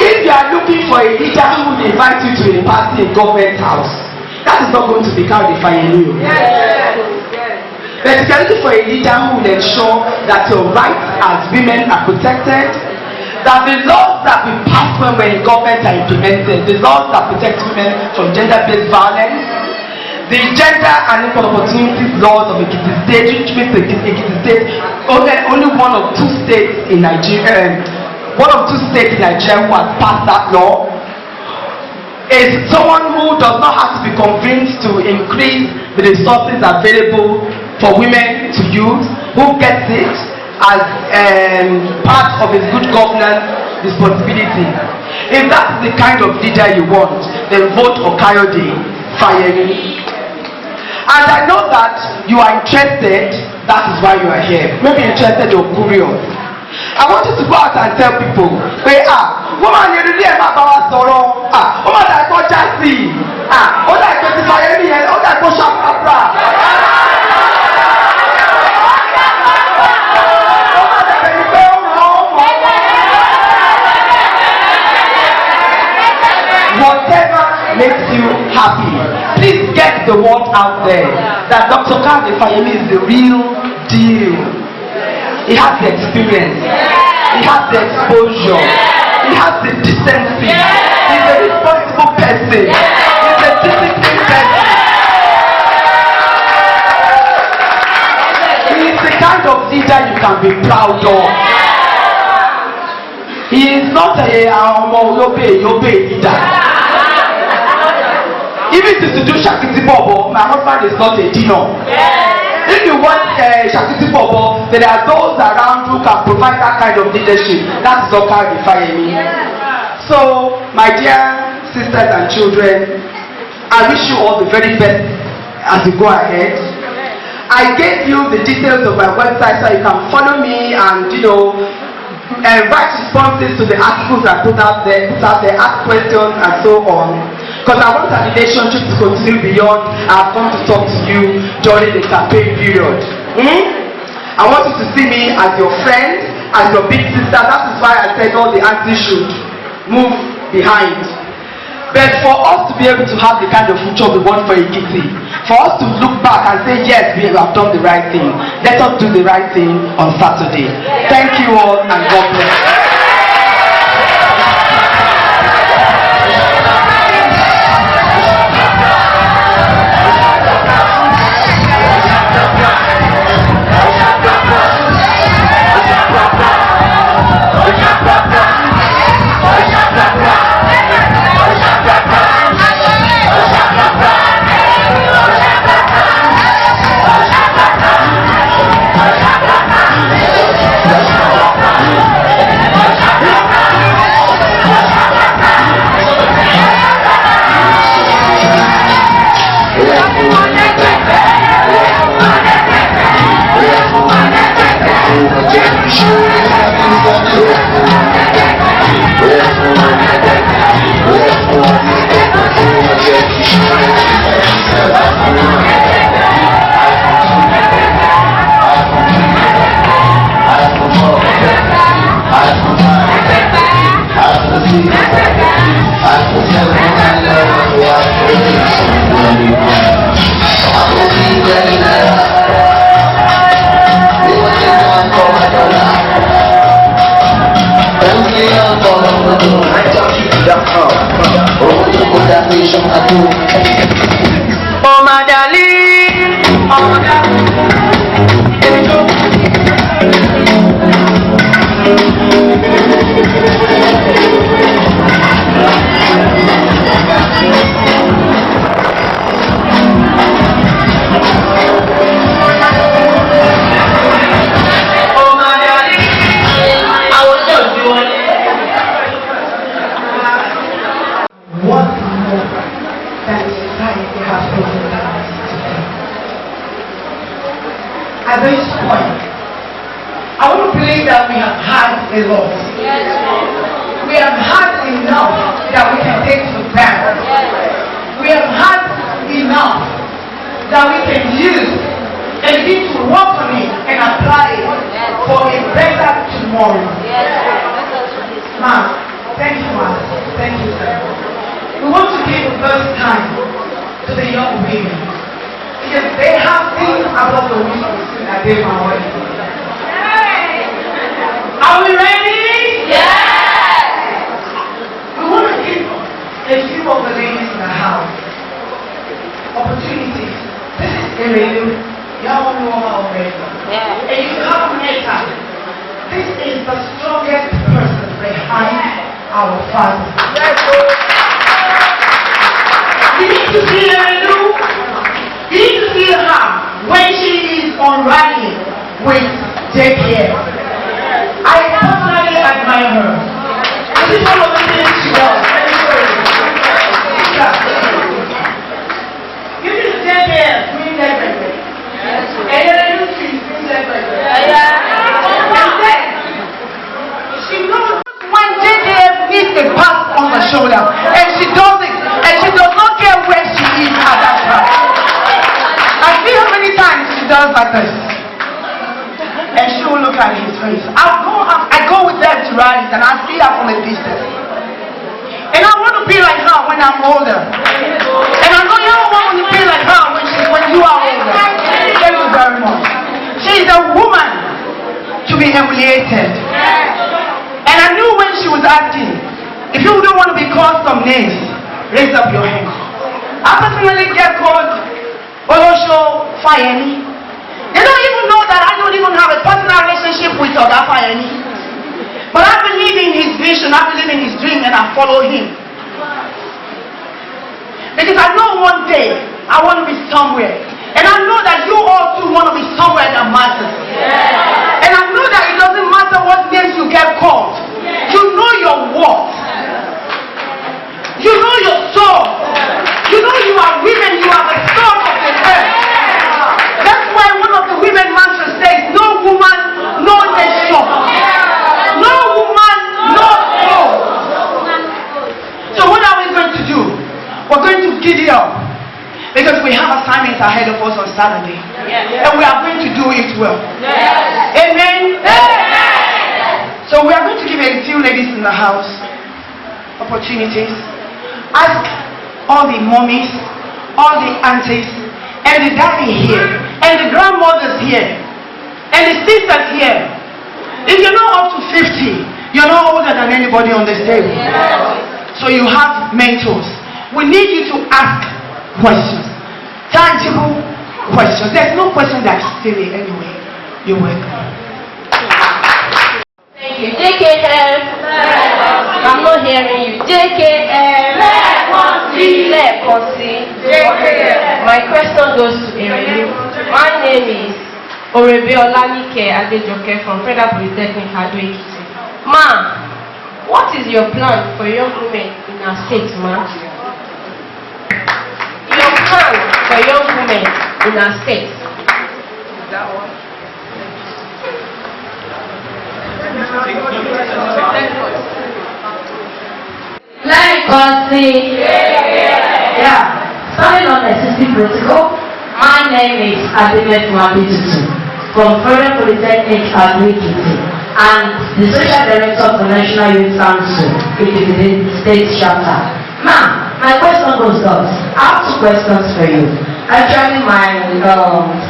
if you are looking for a leader who will invite you to a party in government house, that is not going to be Kudirat Fayemi. But if you are looking for a leader who will ensure that your rights as women are protected, that the laws that we pass when we're in government are implemented, the laws that protect women from gender-based violence, the gender and equal opportunities laws of Ekiti State, which means Ekiti State only one of two states in Nigeria who has passed that law, is someone who does not have to be convinced to increase the resources available for women to use, who gets it as part of his good governance responsibility. If that's the kind of leader you want, then vote for Kudirat Fayemi. And I know that you are interested, that is why you are here. Maybe interested or curious. I want you to go out and tell people, woman, you really have about sorrow. Woman, I got Jassy. Oh, I got the Fayemi, and oh, I got Shapra. Whatever makes you happy, please get the word out there that Dr. Kudirat Fayemi is the real deal. He has the experience, he has the exposure, he has the decency, he's a responsible person, he's a disciplined person. He is the kind of leader you can be proud of. He is not a yobe leader. Even to do Shakiti Bobo, my husband is not a Dino. If you want Shakiti Bobo, there are those around who can provide that kind of leadership. That is what Kudirat Fayemi. So, my dear sisters and children, I wish you all the very best as you go ahead. I gave you the details of my website so you can follow me and write responses to the articles I put out there, ask questions and so on. Because I want our relationship to continue beyond I've come to talk to you during the campaign period. I want you to see me as your friend, as your big sister. That is why I said all the aunties should move behind. But for us to be able to have the kind of future we want for Ekiti, for us to look back and say, yes, we have done the right thing, let us do the right thing on Saturday. Thank you all and God bless. Oh my darling, oh my at this point, I want to believe that we have had a lot. We have had enough that we can take to bank. We have had enough women. Because they have things above the resources that they want. Are we ready? Yes! We want to give a few of the ladies in the house opportunities. This is Erelu. Y'all know her already. Yeah. And you have met her. This is the strongest person behind our father. You need to see Erelu. You need to see her when she is on rally with JPS. I personally admire her. This is one of the things she does. Let me show you. You need JPS, mean everything. And Erelu means everything. She knows when JPS needs a pat on the shoulder, and she does it, and she does not care where she is at that time. I see how many times she does like this. And she will look at his face. I go with them to rallies and I see her from a distance. And I want to be like her when I'm older. And I know you don't want to be like her when you are older. Thank you very much. She is a woman to be emulated. And I knew when she was acting, if you don't want to be called some names, raise up your hand. I personally get called Erelu Fayemi. They don't even know that I don't even have a personal relationship with Oga Fayemi. But I believe in his vision, I believe in his dream, and I follow him. Because I know one day I want to be somewhere. And I know that you all too want to be somewhere that matters. And I know that it doesn't matter what names you get called. You know your worth. You know your soul. You know you are women, you are the soul of the earth. That's why one of the women mantras says, no woman, no nation. No woman, no soul. So what are we going to do? We're going to giddy up. Because we have assignments ahead of us on Saturday. And we are going to do it well. Amen? So we are going to give a few ladies in the house opportunities. Ask all the mommies, all the aunties, and the daddy here, and the grandmothers here, and the sisters here. If you're not up to 50, you're not older than anybody on this table. So you have mentors. We need you to ask questions. Tangible questions. There's no question that's silly anyway. You're welcome. Thank you. JKM. I'm not hearing you. JKM. My question goes to Erelu. My name is Orebiolanike Adejoke from Federal Polytechnic Ekiti. Ma, what is your plan for young women in our state, ma? Your plan for young women in our state. That one. Let us see. Yeah. Starting on existing protocol, my name is Adimet Mwabitutu from Federal Polytechnic Ekiti and the Social Director of the National Youth Council, Ekiti State Chapter. Now, my question goes thus. I have two questions for you. Actually, my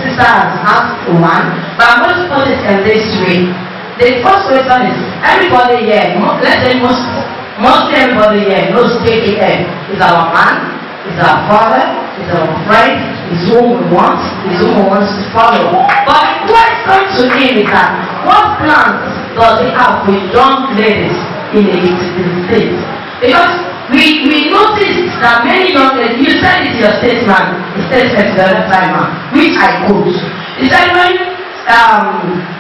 sister has asked one, but I'm going to put it in this way. The first question is, everybody here, let's say mostly everybody here knows JKM is our man, is our father, is our friend, is whom we want, is whom we want to follow. But the question to him is that, what plans does he have with young ladies in the state? Because we noticed that many young ladies, you said it in your statement the other time, which I quote. You said when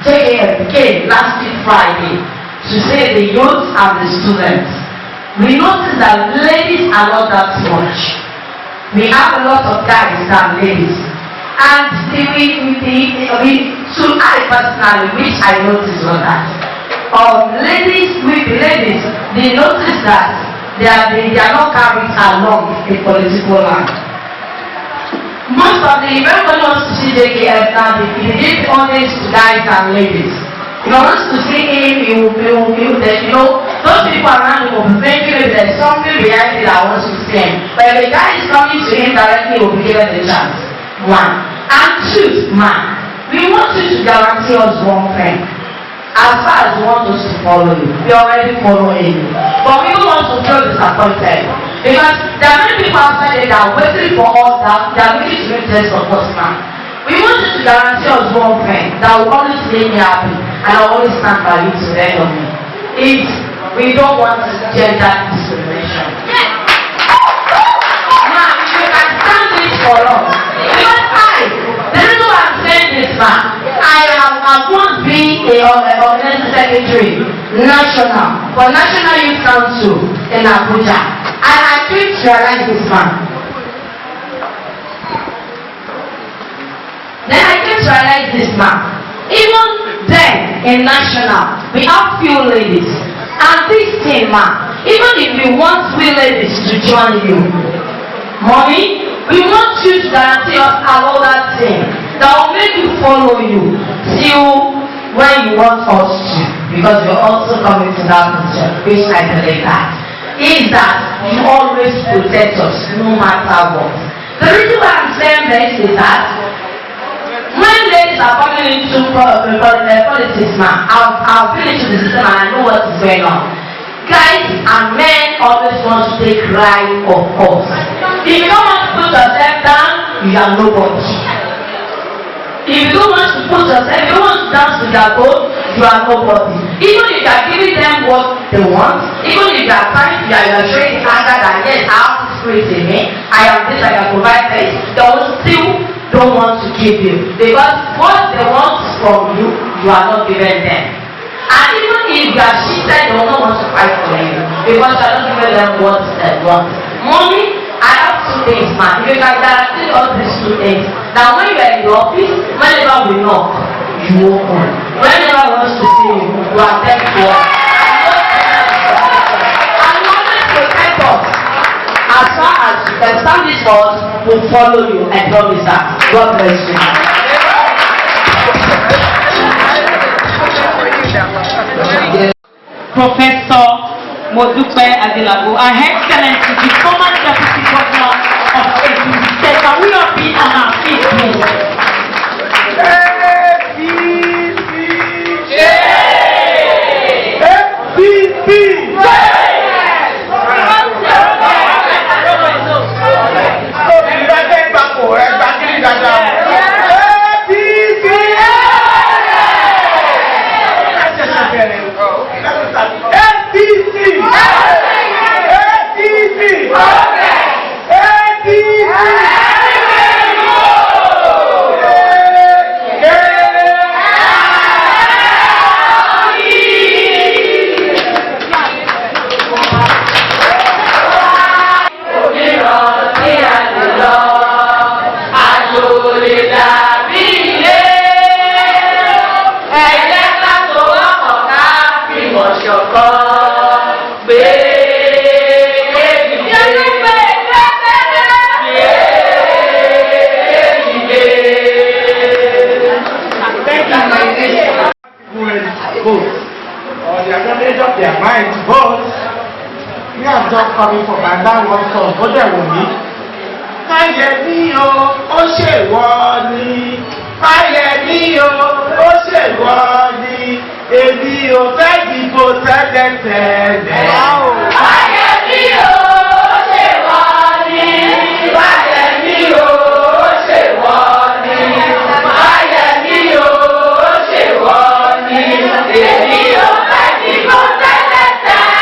JKM came last week Friday to say the youth and the students, we noticed that ladies are not that much. We have a lot of guys than ladies. And so I personally, which I noticed was that ladies, they notice that they are not carried along a political line. Most of everybody wants to see JKS now, he gives honest to guys and ladies. If he wants to see him, he will, you know, those people around him will be thinking if there's something behind it that wants to see him. But if the guy is coming to him directly, he will be given the chance. One. And two, man, we want you to guarantee us one thing. As far as you want us to follow you, we already follow you. But we don't want to feel disappointed. Because there are many people outside there that are waiting for us, that they are willing to make test of us now. We want you to guarantee us one thing, that will always make me happy, and I will always stand by you to the end of me. It's, we don't want gender discrimination. Now, if you can stand this for us, because the reason why I'm saying this now, I once been a organizing secretary national for National Youth Council in Abuja, and I came to realize this man. Then I came to realize this man. Even then in national, we have few ladies, and this thing, man, even if we want few ladies to join you, mommy, we want you to guarantee us all that thing that will make you follow you till when you want us to, because you're also coming to that position, which I believe that is that you always protect us no matter what. The reason why I'm saying this is that when ladies are coming into politics now, I've been into the system and I know what is going on. Guys and men always want to take right of us. If you don't want to put yourself down, you are nobody. If you don't want to put yourself, if you don't want to dance to their goal, you are nobody. Even if you are giving them what they want, even if you are trying, you are showing anger that yes, I have this spirit in me, I am this, I can provide this, they will still don't want to give you. Because what they want from you, you are not giving them. And even if you are cheated, they will not want to fight for you. Because you are not giving them what they want. Mommy, I have two things, man. If you can guarantee all these two things. Now when you are in the office, whenever we knock, you open. Whenever we want to see you, you are thankful. And you always protect us. As far as you can stand this for us, we'll follow you. I promise that. God bless you. Professor Modupe Adelabu, Her Excellency, the former Deputy Governor of Ekiti State. Can we all be on our feet, please? Coming from my dad one song, but there will be. Fayemi o, ó ṣèwọ ni. Fayemi o, ó ṣèwọ ni. Èmi ò fẹ́ dìbò tẹ́lẹ̀tẹ́lẹ̀. Fayemi o, ó ṣèwọ ni. Fayemi o, ó ṣèwọ ni. Fayemi o, ó ṣèwọ ni. Èmi ò fẹ́ dìbò tẹ́lẹ̀tẹ́lẹ̀.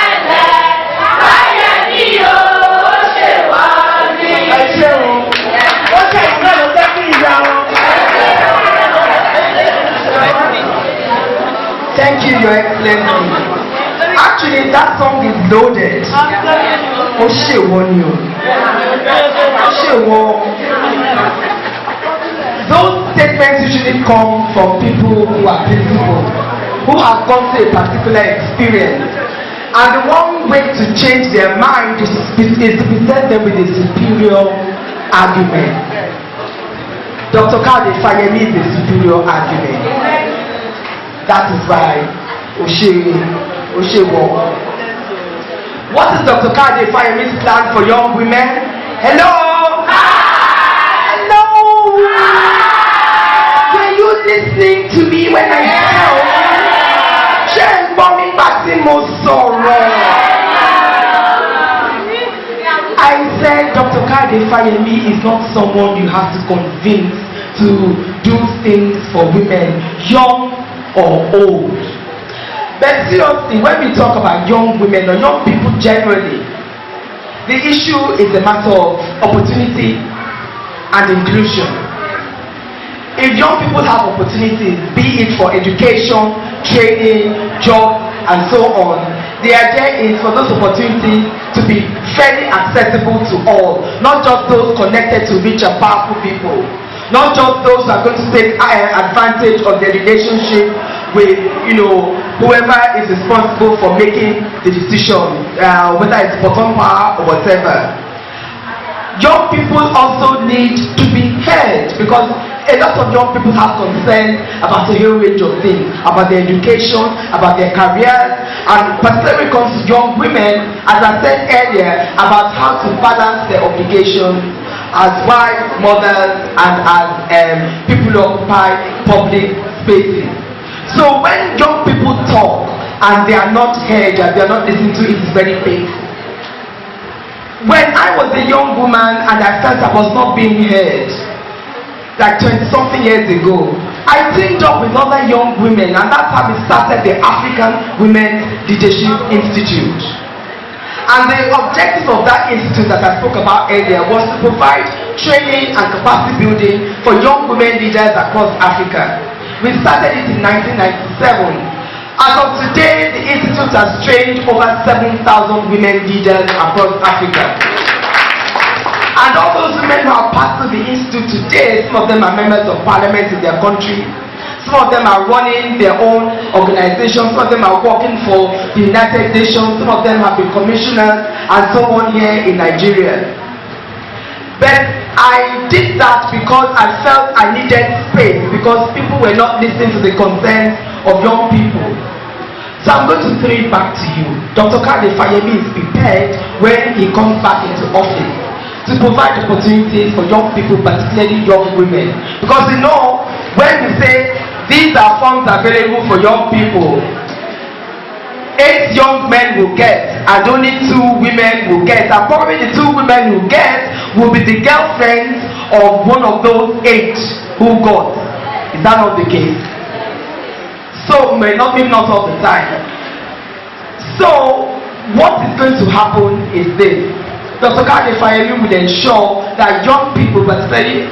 Thank you, Your Excellency. Actually, that song is loaded. Those statements usually come from people who are principled, who have gone through a particular experience. And the one way to change their mind is to present them with a superior argument. Dr. Kudirat Fayemi is a superior argument. That is why Oshewo What is Dr. Kudirat Fayemi's plan for young women? Hello? Hello? Were you listening to me when I said, bombing I said Dr. Kudirat Fayemi is not someone you have to convince to do things for women, young or old. But seriously, when we talk about young women or young people generally, the issue is a matter of opportunity and inclusion. If young people have opportunities, be it for education, training, job, and so on, the idea is for those opportunities to be fairly accessible to all, not just those connected to rich and powerful people, not just those who are going to take advantage of their relationship with, whoever is responsible for making the decision, whether it's bottom power or whatever. Young people also need to be heard, because a lot of young people have concerns about a whole range of things, about their education, about their careers, and particularly when it comes to young women, as I said earlier, about how to balance their obligations as wives, mothers, and as people who occupy public spaces. So when young people talk and they are not heard and they are not listened to, it is very painful. When I was a young woman and I felt I was not being heard, like 20-something years ago, I teamed up with other young women, and that's how we started the African Women's Leadership Institute. And the objective of that institute that I spoke about earlier was to provide training and capacity building for young women leaders across Africa. We started it in 1997. As of today, the institute has trained over 7,000 women leaders across Africa. And all those women who are part of the institute today, some of them are members of parliament in their country, some of them are running their own organizations, some of them are working for the United Nations, some of them have been commissioners and so on here in Nigeria. But I did that because I felt I needed space, because people were not listening to the concerns of young people. So I'm going to throw it back to you. Dr. Kudirat Fayemi is prepared when he comes back into office to provide opportunities for young people, particularly young women. Because when we say these are funds available for young people, 8 young men will get and only 2 women will get, and probably the 2 women who get will be the girlfriends of one of those 8 who got. Is that not the case? So may not be not all the time. So what is going to happen is this. Dr. Kudirat Fayemi will ensure that young people, particularly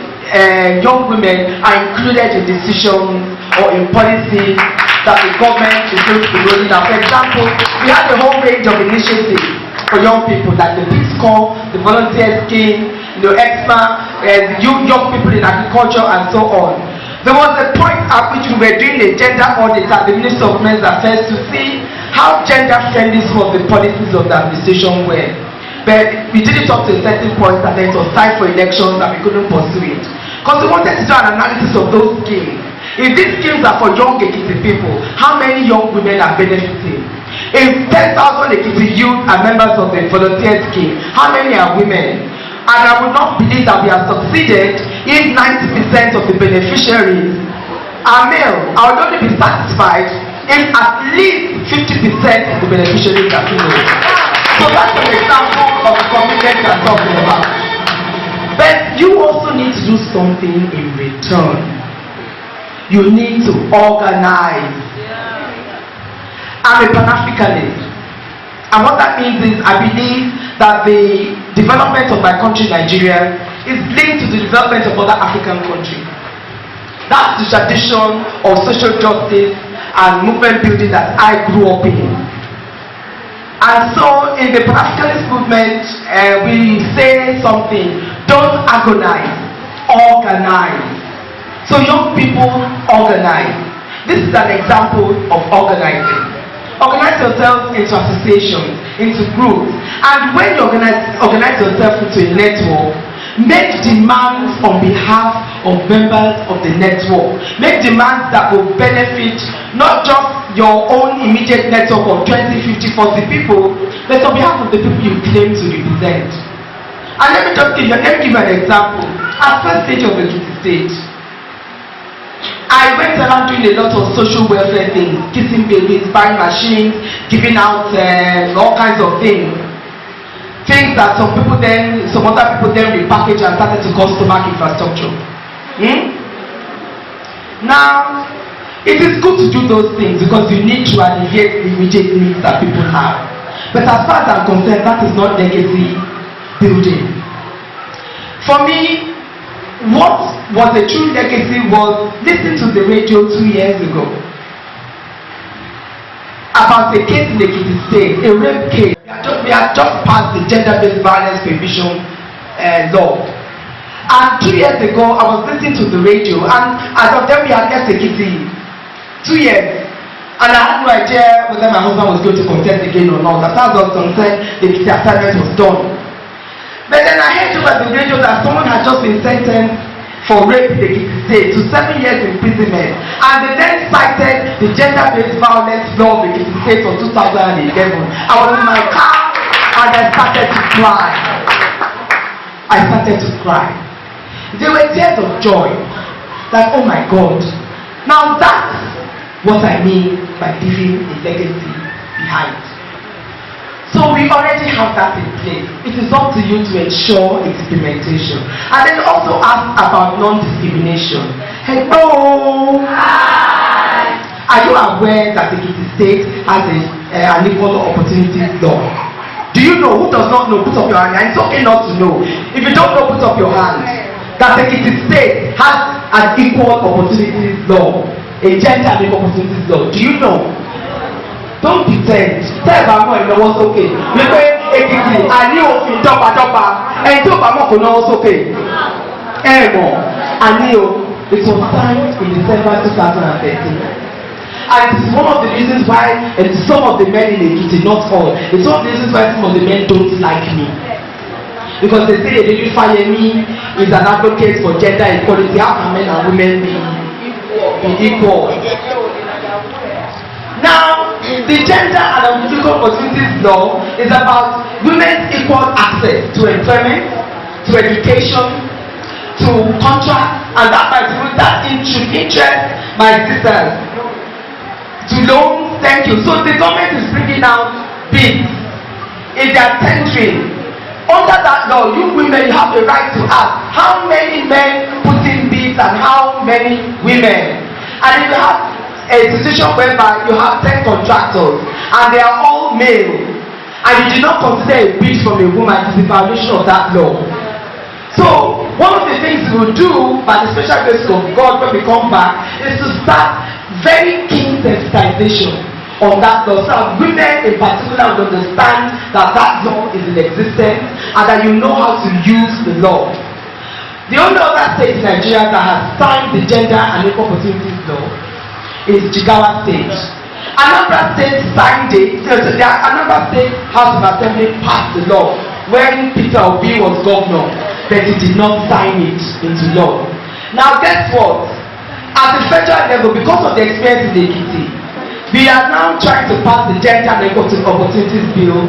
young women, are included in decisions or in policies that the government is going to be rolling out. For example, we have a whole range of initiatives for young people, like the Peace Corps, the volunteer scheme, EXMA, young people in agriculture, and so on. There was a point at which we were doing a gender audit at the Ministry of Men's Affairs to see how gender-friendly some of the policies of the administration were. But we did it up to a certain point, and then it was time for elections and we couldn't pursue it. Because we wanted to do an analysis of those schemes. If these schemes are for young Ekiti people, how many young women are benefiting? If 10,000 Ekiti youth are members of the volunteer scheme, how many are women? And I would not believe that we have succeeded if 90% of the beneficiaries are male. I would only be satisfied if at least 50% of the beneficiaries are female. So that's an example of the commitment we are talking about. But you also need to do something in return. You need to organize. I'm a Pan-Africanist. And what that means is I believe that the development of my country, Nigeria, is linked to the development of other African countries. That's the tradition of social justice and movement building that I grew up in. And so in the Pan-Africanist movement, we say something: don't agonize, organize. So young people organize. This is an example of organizing. Organize yourself into associations, into groups, and when you organize yourself into a network, make demands on behalf of members of the network. Make demands that will benefit not just your own immediate network of 20, 50, 40 people, but on behalf of the people you claim to represent. And let me give you an example. At first stage of Ekiti State, I went around doing a lot of social welfare things, kissing babies, buying machines, giving out all kinds of things. Things that some other people then repackage and started to call stomach infrastructure. Now, it is good to do those things because you need to alleviate the immediate needs that people have. But as far as I'm concerned, that is not legacy building. For me, what was a true legacy was listening to the radio 2 years ago about a case in Ekiti State, a rape case. We had just passed the gender-based violence prohibition law. And 2 years ago, I was listening to the radio, and as of then we had left Ekiti 2 years. And I had no idea whether my husband was going to contest again or not. As far as I was concerned, the assignment was done. But then I heard over the radio that someone had just been sentenced for rape in Ekiti State to 7 years imprisonment. And they then cited the gender-based violence law of Ekiti State for 2011. I was in my car and I started to cry. There were tears of joy. Like, oh my God. Now that's what I mean by leaving a legacy behind. So we already have that in place. It is up to you to ensure its implementation. And then also ask about non-discrimination. Hello! Hi! Are you aware that the Ekiti State has an equal opportunities law? Do you know? Who does not know? Put up your hand. And it's okay not to know. If you don't know, put up your hand. That the Ekiti State has an equal opportunities law. A gender and equal opportunities law. Do you know? Don't pretend. Tell Bamo you know what's okay. Wípé Ekiti àní òfin dọ́gbadọ́gba ẹni tí ó bá mọ̀ kò náà what's okay. Àní o. It was signed in December 2013. And it is one of the reasons why some of the men in Ekiti, not all, it's one of the reasons why some of the men don't like me. Because they say Erelu Bisi Fayemi is an advocate for gender equality. How can men and women be equal? Now, the Gender and Equal Opportunities Law is about women's equal access to employment, to education, to contracts, and that should interest my sisters. To loans, thank you. So the government is bringing out bids. If they are tendering, under that law, you women, you have the right to ask how many men put in bids and how many women. And if you have a situation whereby you have 10 contractors and they are all male, and you do not consider a bid from a woman, it is a violation of that law. So one of the things we will do by the special grace of God when we come back is to start very keen sensitization on that law, so that women in particular will understand that that law is in existence and that you know how to use the law. The only other state in Nigeria that has signed the Gender and Equal Opportunities Law is Jigawa State. Anambra State signed it. Anambra State House of Assembly passed the law when Peter Obi was governor, but he did not sign it into law. Now guess what? At the federal level, because of the experience in Ekiti, we are now trying to pass the Gender and Equal Opportunities Bill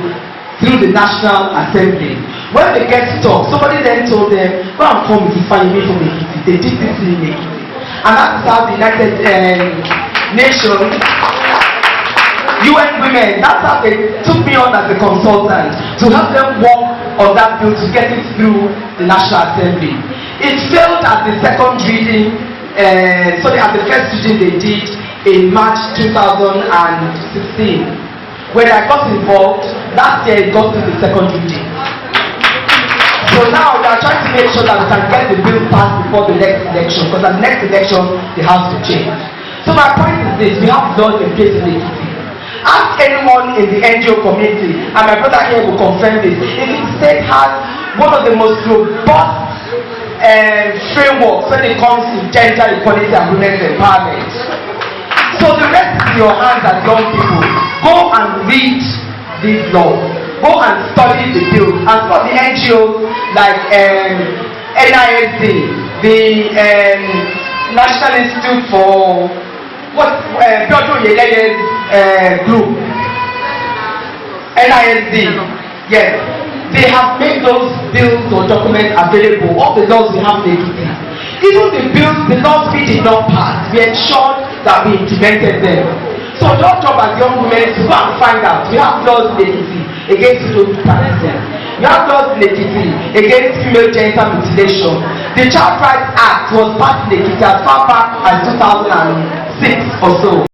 through the National Assembly. When they get stuck, somebody then told them, go and come with Fayemi from Ekiti. They did this in Ekiti. And that's how the United Nations, UN Women, that's how they took me on as a consultant to help them work on that bill to get it through the National Assembly. It failed at the second reading, at the first reading they did in March 2016. When I got involved, last year it got to the second reading. So now we are trying to make sure that we can get the bill passed before the next election, because at the next election the house will change. So my point is this: we have laws in place in Ekiti. Ask anyone in the NGO community, and my brother here will confirm this. Ekiti State has one of the most robust frameworks when it comes to gender equality and women's empowerment. So the rest is in your hands as young people. Go and read this law. Go and study the bill. And for the NGOs like NISD, the National Institute for group, NISD, yes, they have made those bills or documents available. All the laws we have in Ekiti. Even the bills, the laws we did not pass, we ensured that we implemented them. So your job as young women is to go and find out. We have laws in Ekiti against those practices. We have laws in Ekiti against female genital mutilation. The Child Rights Act was passed in Ekiti as far back as 2006 or so.